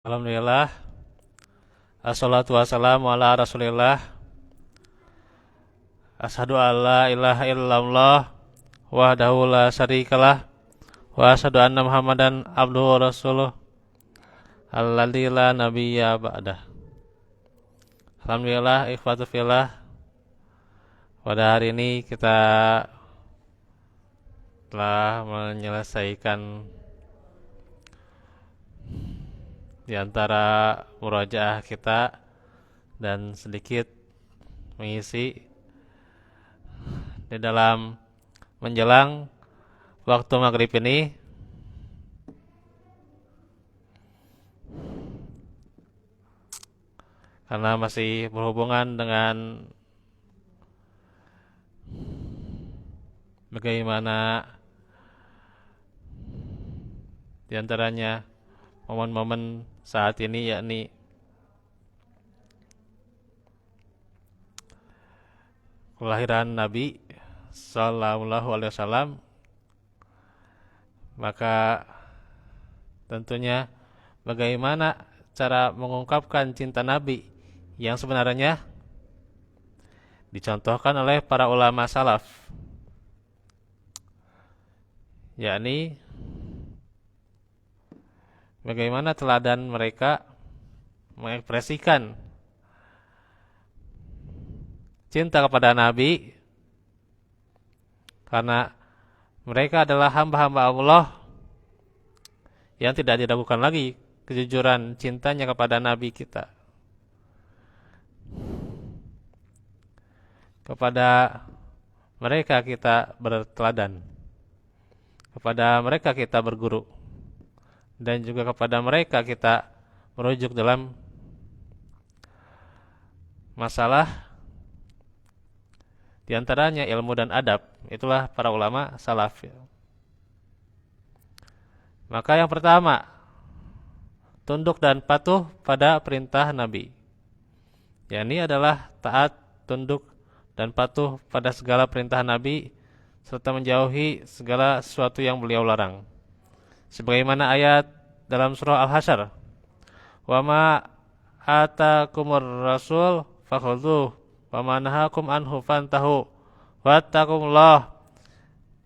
Alhamdulillah, assalatu wassalamu ala rasulillah. Ashadu an la ilaha illallah wahdahu la syarikalah, wa ashadu anna muhammadan abduhu wa rasuluh alladzi la nabiyya ba'dah. Alhamdulillah, ikhwatu fillah, pada hari ini kita telah menyelesaikan di antara murajaah kita dan sedikit mengisi di dalam menjelang waktu maghrib ini, karena masih berhubungan dengan bagaimana di antaranya momen-momen saat ini, yakni kelahiran Nabi Sallallahu Alaihi Wasallam. Maka tentunya bagaimana cara mengungkapkan cinta Nabi yang sebenarnya dicontohkan oleh para ulama salaf, yakni bagaimana teladan mereka mengekspresikan cinta kepada Nabi, karena mereka adalah hamba-hamba Allah yang tidak diragukan lagi kejujuran cintanya kepada Nabi kita. Kepada mereka kita berteladan, kepada mereka kita berguru, dan juga kepada mereka kita merujuk dalam masalah di antaranya ilmu dan adab. Itulah para ulama salaf. Maka yang pertama, tunduk dan patuh pada perintah Nabi. Ini adalah taat, tunduk, dan patuh pada segala perintah Nabi, serta menjauhi segala sesuatu yang beliau larang. Sebagaimana ayat dalam surah Al-Hasyr, "Wa ma atakumur rasul fakhudhuh, wa ma nahakum anhu fantahu, wattaqullah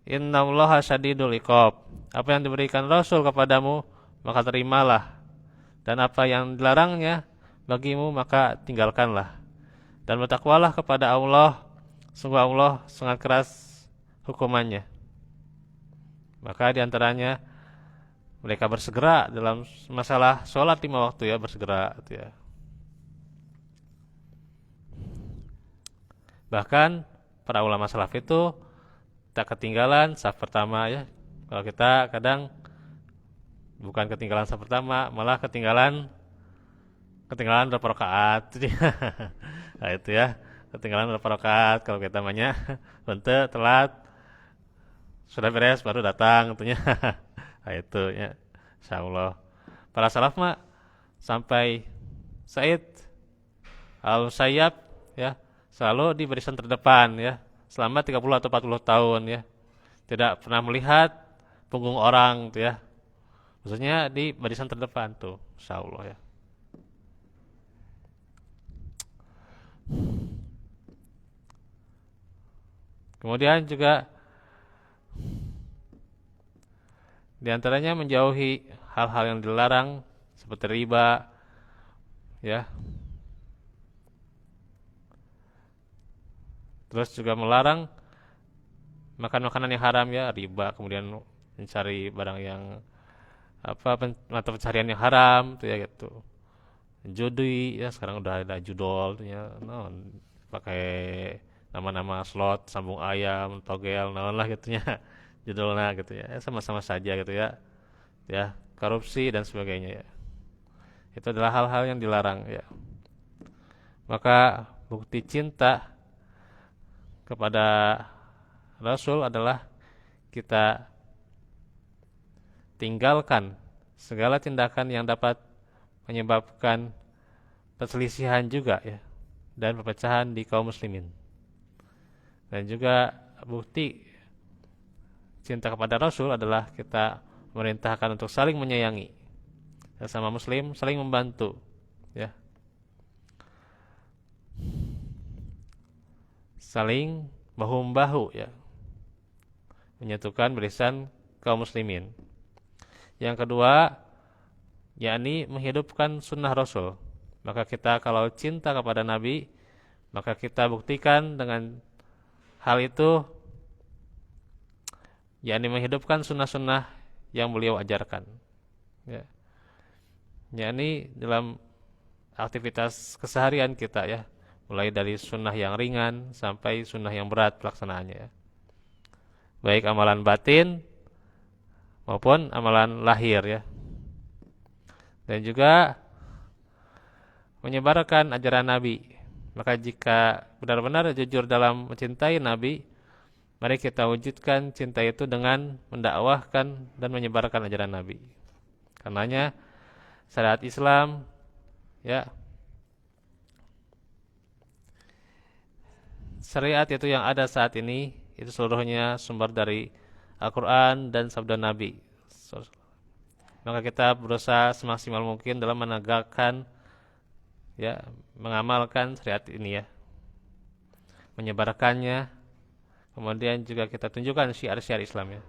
innallaha syadidul iqab." Apa yang diberikan Rasul kepadamu, maka terimalah, dan apa yang dilarangnya bagimu, maka tinggalkanlah. Dan bertakwalah kepada Allah, sungguh Allah sangat keras hukumannya. Maka diantaranya mereka bersegera dalam masalah sholat 5 waktu, ya, bersegera gitu ya. Bahkan para ulama salaf itu tak ketinggalan saf pertama, ya. Kalau kita kadang bukan ketinggalan saf pertama, malah ketinggalan berapa rakaat. Nah, itu ya, ketinggalan berapa rakaat kalau kita namanya bentuk telat, sudah beres baru datang tentunya. Nah, itu ya, insyaallah para salaf mah sampai Said Al-Sayyab, ya, selalu di barisan terdepan, ya, selama 30 atau 40 tahun, ya. Tidak pernah melihat punggung orang tuh, ya. Maksudnya di barisan terdepan tuh, insyaallah, ya. Kemudian juga diantaranya menjauhi hal-hal yang dilarang seperti riba, ya. Terus juga melarang makan makanan yang haram, ya, riba. Kemudian mencari barang yang mata pencarian yang haram tuh, ya, gitu. Judi, ya, sekarang udah ada judol tuh, ya, pakai nama-nama slot, sambung ayam, togel, lah gitu ya. Judulnya gitu ya. Sama-sama saja gitu ya. Ya, korupsi dan sebagainya, ya. Itu adalah hal-hal yang dilarang, ya. Maka bukti cinta kepada Rasul adalah kita tinggalkan segala tindakan yang dapat menyebabkan perselisihan juga, ya, dan perpecahan di kaum muslimin. Dan juga bukti cinta kepada Rasul adalah kita memerintahkan untuk saling menyayangi sesama muslim saling membantu, ya. Saling bahu-membahu, ya. Menyatukan barisan kaum muslimin. Yang kedua, yakni menghidupkan sunnah Rasul. Maka kita kalau cinta kepada Nabi, maka kita buktikan dengan hal itu, yakni menghidupkan sunnah-sunnah yang beliau ajarkan, ya. Yakni dalam aktivitas keseharian kita, ya, mulai dari sunnah yang ringan sampai sunnah yang berat pelaksanaannya, ya. Baik amalan batin maupun amalan lahir, ya. Dan juga menyebarkan ajaran Nabi. Maka jika benar-benar jujur dalam mencintai Nabi, mari kita wujudkan cinta itu dengan mendakwahkan dan menyebarkan ajaran Nabi. Karenanya syariat Islam, ya, syariat itu yang ada saat ini itu seluruhnya sumber dari Al-Quran dan sabda Nabi. Maka kita berusaha semaksimal mungkin dalam menegakkan, ya, mengamalkan syariat ini, ya, menyebarkannya. Kemudian juga kita tunjukkan syiar-syiar Islam, ya.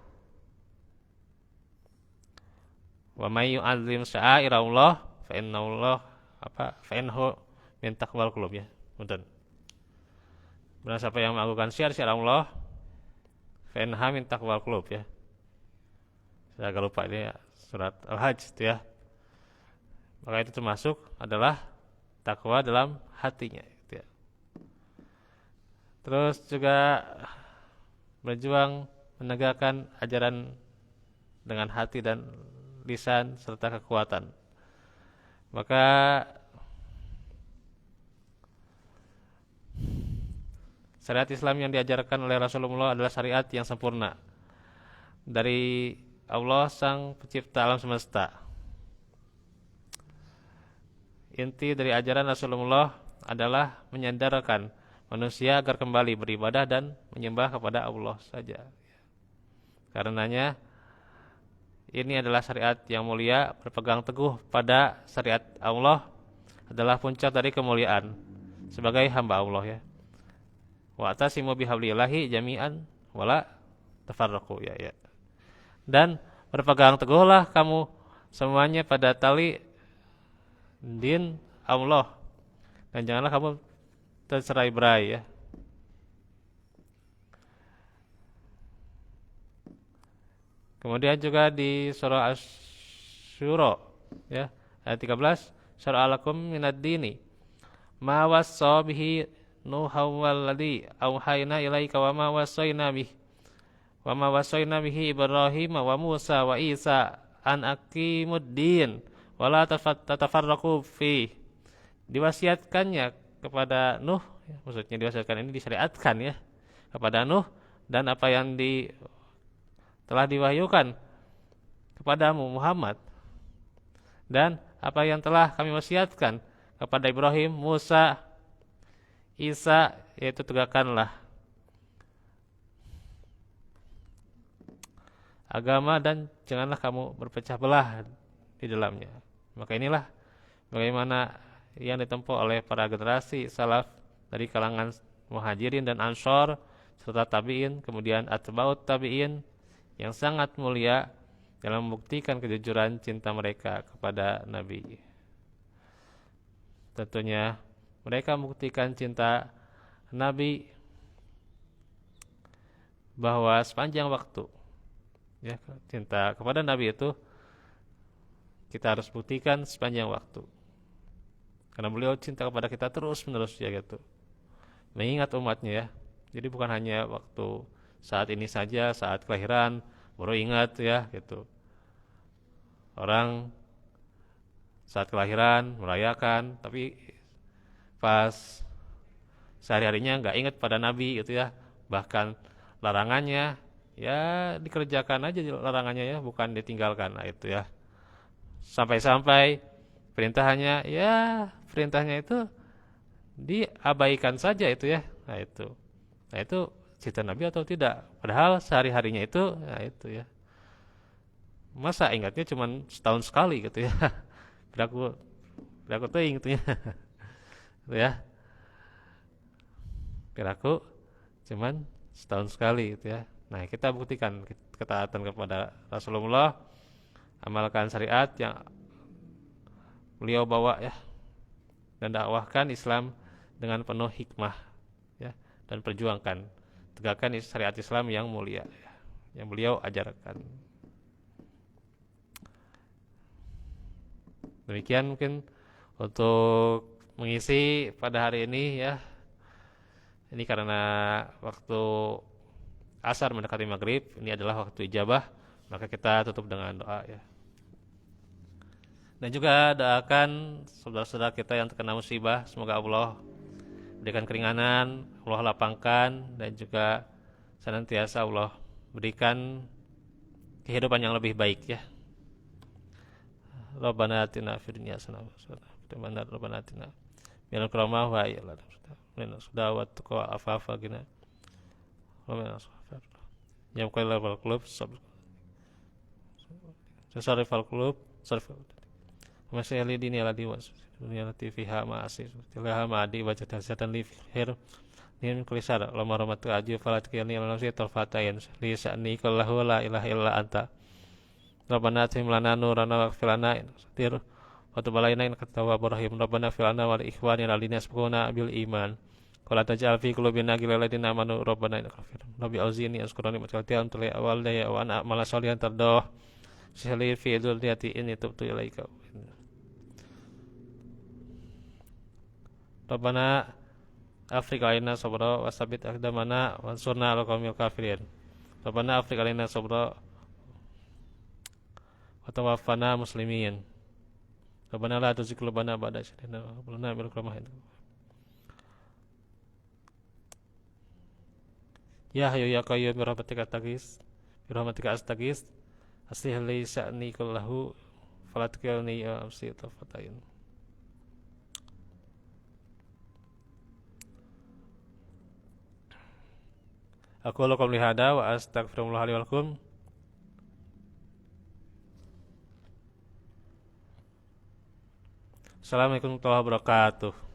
Wa may yu'azzim sya'airallah fa innallaha fa innahu min taqwal qulub, ya. Punten. Barang siapa yang melakukan syiar-syiar Allah, fa innaha min taqwal qulub, ya. Saya agak lupa ini, ya, surat Al-Hajj itu, ya. Maka itu termasuk adalah takwa dalam hatinya, gitu, ya. Terus juga berjuang menegakkan ajaran dengan hati dan lisan serta kekuatan. Maka syariat Islam yang diajarkan oleh Rasulullah adalah syariat yang sempurna dari Allah sang pencipta alam semesta. Inti dari ajaran Rasulullah adalah menyandarkan manusia agar kembali beribadah dan menyembah kepada Allah saja. Karenanya ini adalah syariat yang mulia. Berpegang teguh pada syariat Allah adalah puncak dari kemuliaan sebagai hamba Allah, ya. Wa'tasimu bihablillahi jami'an wala tafarraqu, ya. Dan berpegang teguhlah kamu semuanya pada tali din Allah, dan janganlah kamu tercerai-berai, ya. Kemudian juga di surah Asy-Syura, ya, ayat 13, syara'a lakum minad dini ma wassa bihi nuha walladzi auhayna ilaika wa ma wassayna bihi Ibrahim wa Musa wa Isa an aqimuddin wa la tatafarraqu fi. Diwasiatkannya kepada Nuh, ya, maksudnya diwasiatkan ini disyariatkan, ya, kepada Nuh dan apa yang telah diwahyukan kepadamu Muhammad, dan apa yang telah kami wasiatkan kepada Ibrahim, Musa, Isa, yaitu tegakkanlah agama dan janganlah kamu berpecah belah di dalamnya. Maka inilah bagaimana yang ditempuh oleh para generasi salaf dari kalangan muhajirin dan ansor serta tabi'in, kemudian atba'ut tabi'in, yang sangat mulia dalam membuktikan kejujuran cinta mereka kepada Nabi. Tentunya mereka membuktikan cinta Nabi bahwa sepanjang waktu, ya, cinta kepada Nabi itu kita harus buktikan sepanjang waktu, karena beliau cinta kepada kita terus menerus, ya, gitu, mengingat umatnya, ya. Jadi bukan hanya waktu saat ini saja, saat kelahiran baru ingat, ya, gitu. Orang saat kelahiran merayakan, tapi pas sehari-harinya nggak ingat pada Nabi, gitu, ya. Bahkan larangannya, ya, dikerjakan aja larangannya, ya, bukan ditinggalkan. Nah, itu, ya. Sampai-sampai perintahnya, ya, perintahnya itu diabaikan saja, itu, ya. Nah, itu cinta Nabi atau tidak? Padahal sehari-harinya itu, nah, itu, ya. Masa ingatnya cuma setahun sekali, gitu, ya. Piraku teuing gitu ya. Gitu ya. Piraku cuman setahun sekali gitu ya. Nah, kita buktikan ketaatan kepada Rasulullah, amalkan syariat yang beliau bawa ya, dan dakwahkan Islam dengan penuh hikmah ya, dan perjuangkan tegakkan syariat Islam yang mulia ya, yang beliau ajarkan. Demikian mungkin untuk mengisi pada hari ini ya. Ini karena waktu asar mendekati maghrib, ini adalah waktu ijabah, maka kita tutup dengan doa ya. Dan juga doakan saudara-saudara kita yang terkena musibah, semoga Allah berikan keringanan, Allah lapangkan, dan juga senantiasa Allah berikan kehidupan yang lebih baik ya. Rabbana atina fid dunya hasanah wa fil akhirati Rabbana atina minal karamah wa ayyala sudah wa tuqa afafa gina Rabbana yang kala wal qulub sarif al qulub sarif masih ali dini ala diwas dunia lati fiha ma'asir tilaha ma'adi wa jadasatan li fihir nin kulisar lama rahmatu aju falat kiyani ala nafsi tarfatayan li sa'ni kallahu la ilaha illa anta Rabbana atim lana nurana waghfir lana satir wa tub alaina innaka tawwabur rahim Rabbana fil lana wal ikhwanina alladhina sabaquna bil iman qala taj'al fi qulubina ghillan lil ladzina amanu Rabbana innaka ghafurur Rabbi auzini azkura ni'matal tiyan tuli awal daya wa ana amala sholihan tardah sihli fi dzurriyyati inni tubtu ilaika Rabbana Afrik alaina sabra wa sabit aqdamana wansurna 'alal qaumil kafirin Rabbana Afrik alaina sabra wa tawaffana muslimin Rabbana la tuzigh qulubana ba'da idh hadaytana wa hab lana min ladunka rahmah Ya hayyu ya qayyum bi rahmatika astaghis aslih li sya'ni kullahu fala takilni ila nafsi tarfatayn Aku lakum lihada wa astaghfirullah li wa lakum Assalamualaikum warahmatullahi wabarakatuh.